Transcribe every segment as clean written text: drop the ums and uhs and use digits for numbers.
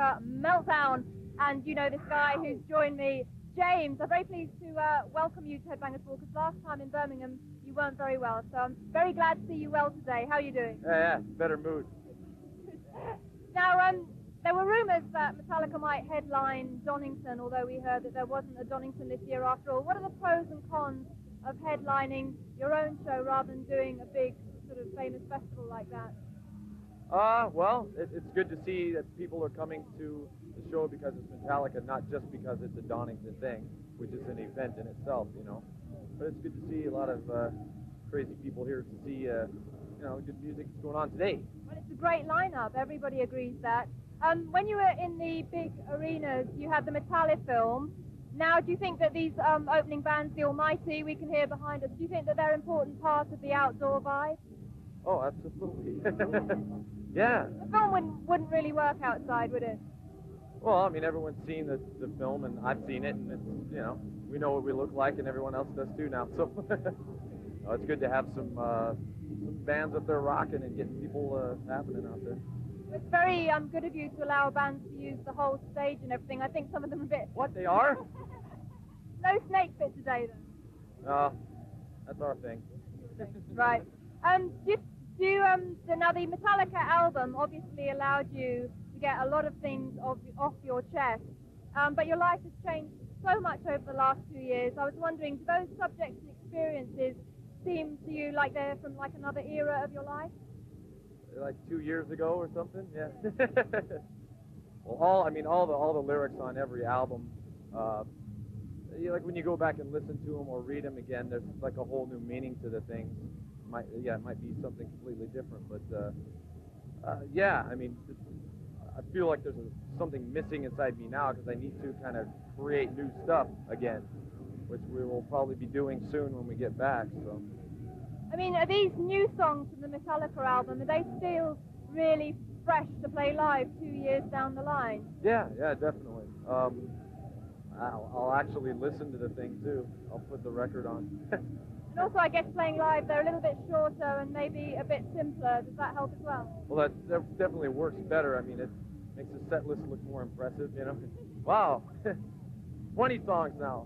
Metallica meltdown. And you know this guy who's joined me, James. I'm very pleased to welcome you to Headbangers Ball, because last time in Birmingham you weren't very well. So I'm very glad to see you well today. How are you doing? Yeah, better mood. Now, there were rumours that Metallica might headline Donington, although we heard that there wasn't a Donington this year after all. What are the pros and cons of headlining your own show rather than doing a big sort of famous festival like that? Well, it's good to see that people are coming to the show because it's Metallica, not just because it's a Donington thing, which is an event in itself, you know. But it's good to see a lot of crazy people here to see, good music that's going on today. Well, it's a great lineup. Everybody agrees that. When you were in the big arenas, you had the Metallica film. Now, do you think that these opening bands, the Almighty, we can hear behind us, do you think that they're important parts of the outdoor vibe? Oh, absolutely. Yeah. The film wouldn't really work outside, would it? Well, I mean, everyone's seen the film, and I've seen it, and it's, we know what we look like, and everyone else does too now. So it's good to have some bands up there rocking and getting people happening out there. It's very good of you to allow bands to use the whole stage and everything. I think some of them are a bit... What, they are? No snake fit today, though. No, that's our thing. Right. Now the Metallica album obviously allowed you to get a lot of things off your chest, but your life has changed so much over the last 2 years. I was wondering, do those subjects and experiences seem to you like they're from like another era of your life? Like 2 years ago or something, yeah. Well, all the lyrics on every album, like when you go back and listen to them or read them again, there's like a whole new meaning to the things. It might be something completely different, but I feel like there's something missing inside me now because I need to kind of create new stuff again, which we will probably be doing soon when we get back. So. I mean, are these new songs from the Metallica album, are they still really fresh to play live 2 years down the line? Yeah, definitely. I'll actually listen to the thing too. I'll put the record on. And also, I guess playing live, they're a little bit shorter and maybe a bit simpler. Does that help as well? Well, that definitely works better. I mean, it makes the set list look more impressive, you know? Wow. 20 songs now.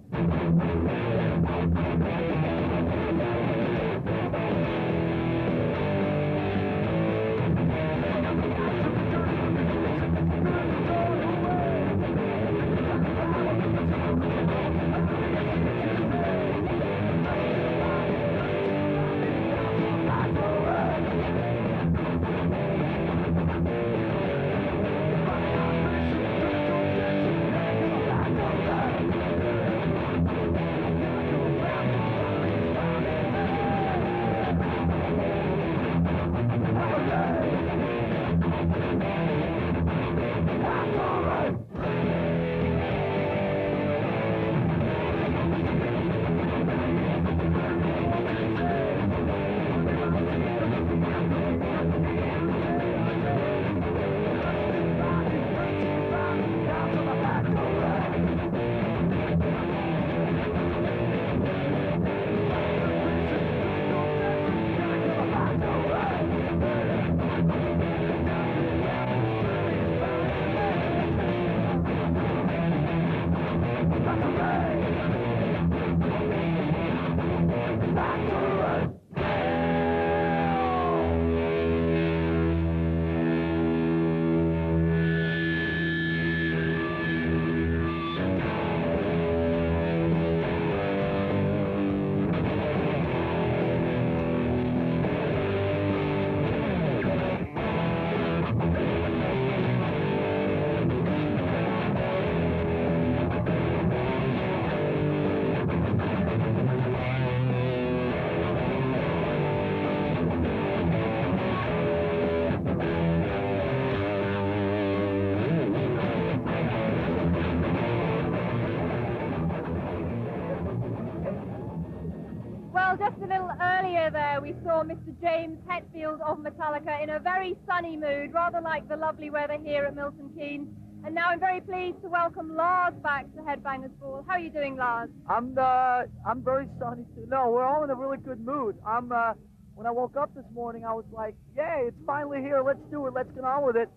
Just a little earlier there, we saw Mr. James Hetfield of Metallica in a very sunny mood, rather like the lovely weather here at Milton Keynes. And now I'm very pleased to welcome Lars back to Headbangers Ball. How are you doing, Lars? I'm very sunny too. No, we're all in a really good mood. When I woke up this morning, I was like, yay, it's finally here. Let's do it. Let's get on with it.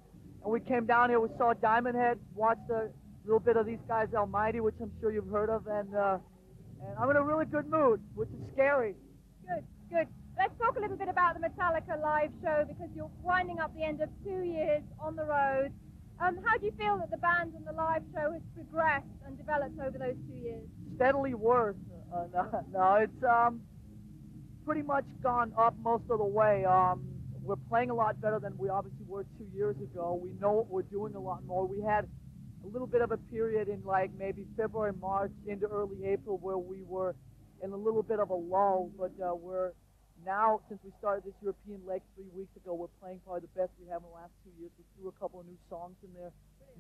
and we came down here, we saw Diamond Head, watched a little bit of these guys, Almighty, which I'm sure you've heard of, and I'm in a really good mood, which is scary. Good, good. Let's talk a little bit about the Metallica live show, because you're winding up the end of 2 years on the road. How do you feel that the band and the live show has progressed and developed over those 2 years? Steadily worse. No, it's pretty much gone up most of the way. We're playing a lot better than we obviously were 2 years ago. We know what we're doing a lot more. We had a little bit of a period in like maybe February, March into early April where we were in a little bit of a lull, but we're now, since we started this European leg 3 weeks ago, we're playing probably the best we have in the last 2 years. We threw a couple of new songs in there,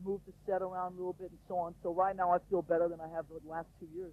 moved the set around a little bit and so on. So right now I feel better than I have the last 2 years.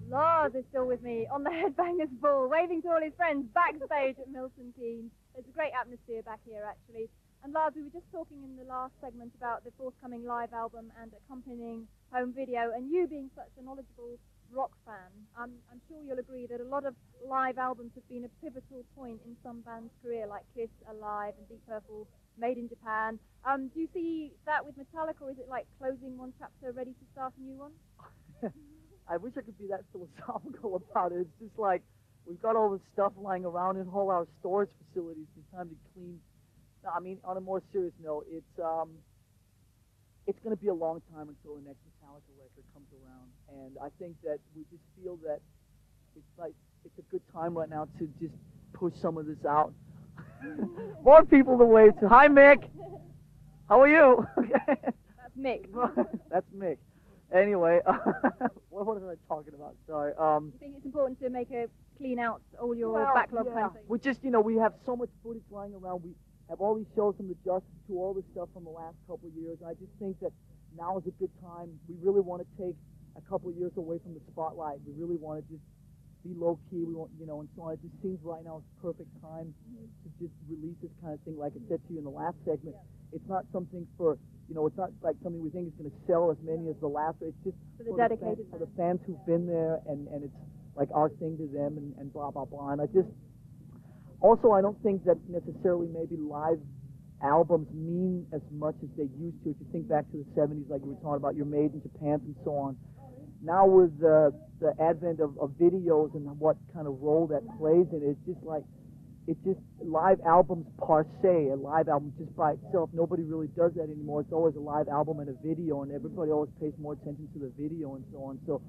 Lars is still with me on the Headbangers Ball, waving to all his friends backstage at Milton Keynes. There's a great atmosphere back here, actually. And Lars, we were just talking in the last segment about the forthcoming live album and accompanying home video, and you being such a knowledgeable rock fan, I'm sure you'll agree that a lot of live albums have been a pivotal point in some bands' career, like Kiss, Alive, and Deep Purple, Made in Japan. Do you see that with Metallica, or is it like closing one chapter, ready to start a new one? I wish I could be that philosophical about it. It's just like we've got all this stuff lying around in all our storage facilities. It's time to clean. No, I mean, on a more serious note, it's going to be a long time until the next Metallica record comes around, and I think that we just feel that it's a good time right now to just push some of this out. More people to wave to. Hi, Mick. How are you? That's Mick. That's Mick. Anyway, what was I talking about? Sorry. You think it's important to make a clean out all your backlog kind of thing? We just, we have so much footage lying around. We have all these shows from the Justice to all this stuff from the last couple of years. I just think that now is a good time. We really want to take a couple of years away from the spotlight. We really want to just be low key. We want, and so on. It just seems right now is the perfect time to just release this kind of thing. Like I said to you in the last segment, it's not something for, it's not like something we think is going to sell as many as the last. It's just for the dedicated for the fans who've been there, and it's like our thing to them, and blah blah blah. And I don't think that necessarily maybe live albums mean as much as they used to. If you think back to the 70s, like you were talking about your Made in Japan and so on. Now with the advent of videos and what kind of role that plays in it, it's just like it just, live albums per se, a live album just by itself, nobody really does that anymore. It's always a live album and a video, and everybody always pays more attention to the video and so on. So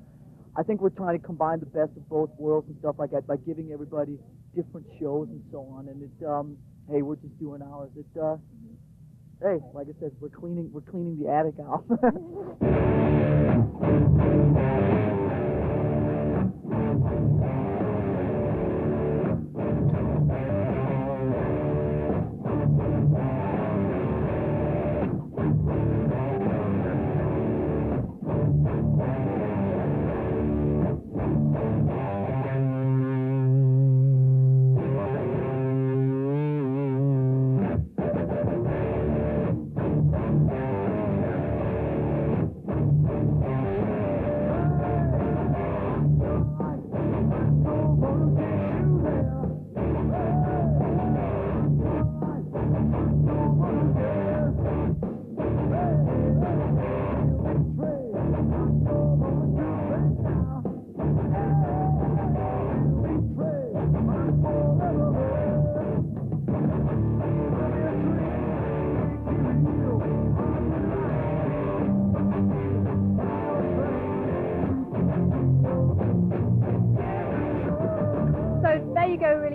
I think we're trying to combine the best of both worlds and stuff like that by giving everybody different shows and so on. And hey, we're just doing ours. Hey, like I said, we're cleaning the attic out.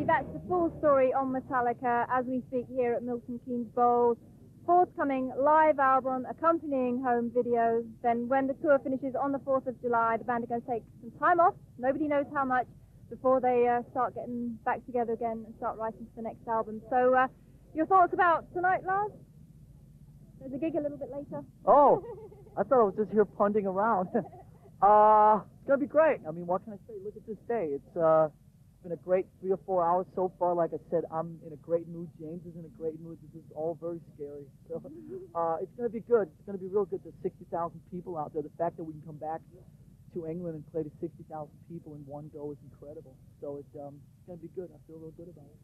That's the full story on Metallica as we speak here at Milton Keynes Bowls. Forthcoming live album, accompanying home videos. Then when the tour finishes on the 4th of July, the band are going to take some time off, nobody knows how much, before they start getting back together again and start writing for the next album. So your thoughts about tonight, Lars? There's a gig a little bit later. Oh, I thought I was just here punting around. It's going to be great. I mean, what can I say? Look at this day. It's been a great 3 or 4 hours so far. Like I said, I'm in a great mood. James is in a great mood. This is all very scary. So it's going to be good. It's going to be real good. There's 60,000 people out there. The fact that we can come back to England and play to 60,000 people in one go is incredible. So it's going to be good. I feel real good about it.